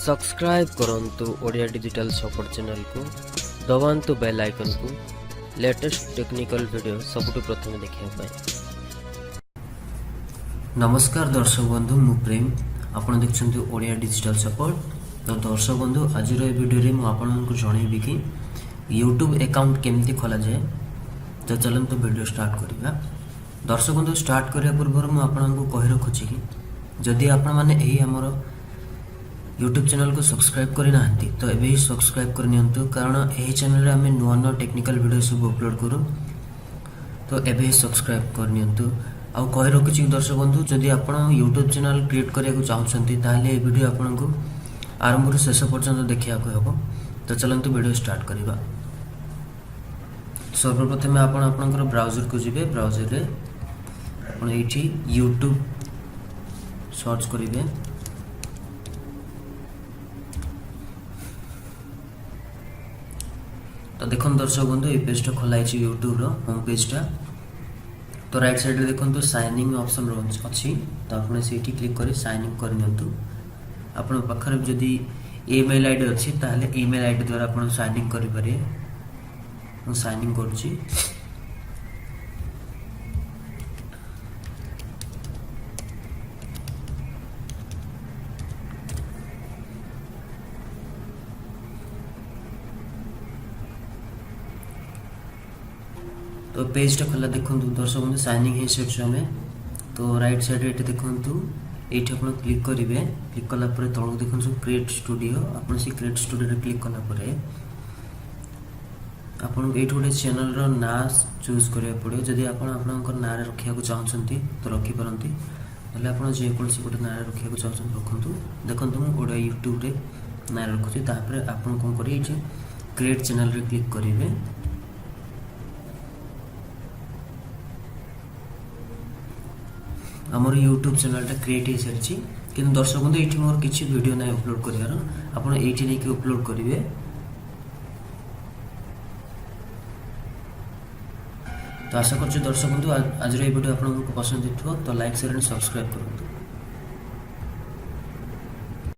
Subscribe करंतु Odia digital support channel को दबांतु bell icon को लेटेस्ट टेक्निकल वीडियो सबुठु प्रथम देखिया पाए। नमस्कार दर्शक बंधु मु प्रेम आपण देखछन्ती ओडिया डिजिटल सपोर्ट। तो दर्शक बंधु आज वीडियो रे मु आपण को जणैबी कि YouTube अकाउंट केमती खोला जाए। तो चलंतु वीडियो स्टार्ट करिबा। दर्शक बंधु स्टार्ट करिया पूर्व मु आपण को कहि रखुछि कि जदि आपण माने एही हमर YouTube चैनल को सब्सक्राइब करि नाहंती तो एबे ही सब्सक्राइब कर नियंतु, कारण एही चैनल रे हमें नुवा नुवा टेक्निकल वीडियो सब अपलोड करू। तो एबे ही सब्सक्राइब कर नियंतु। आ कहि रखुछि दर्शक बंधु जदि आपण YouTube चैनल क्रिएट करिया को चाहछंती ताले ए वीडियो आपण को आरंभ ରୁ शेष पर्यंत देखिया को हबो। तो चलंतु वीडियो स्टार्ट करिबा। सर्वप्रथम आपण आपनकर ब्राउजर को जिबे। ब्राउजर रे आपण एठी YouTube सर्च करिबे। तो देखो दर्शक बंधु ये पेजटा खोलाई यूट्यूब रो होम पेजटा। तो राइट साइड रे देखो साइन इन ऑप्शन अच्छी, तो आपने सेठी क्लिक करी साइन इन कर नियंतु। आपण पाखर जदी ईमेल आईडी अच्छी ताले ईमेल आईडी द्वारा आपण साइन इन करि पारे। मु साइन इन करछि। तो पेजटा खोला देखो दर्शक बंधु साइनिंग है सेक्शन में। तो राइट साइड रे देखो ये आप क्लिक करेंगे। क्लिक कला तलक देखो क्रिएट स्टूडियो। आप क्रिएट स्टूडियो रे क्लिक कला आपन ये गोटे चैनल रो ना चूज करिया पड़ो। जदि आपन आपनकर ना रे रखिया को चाहछंती तो रखि परंती, भले आपन जे कोनसी गोटे ना रे रखिया को चाहछंती रखंतु। देखंतु मु ओडा YouTube रे ना रखुची। तापर आपन कोन करी जे क्रिएट चैनल रे क्लिक करिवे। हमर YouTube चैनल टा क्रिएट हो सारी, कि दर्शक बंधु ये मोर किसी वीडियो ना अपलोड करार आप ये नहीं अपलोड करेंगे। तो आशा कर दर्शक बंधु आज ये वीडियो आपको पसंद हो तो लाइक शेयर एंड सब्सक्राइब करूँ।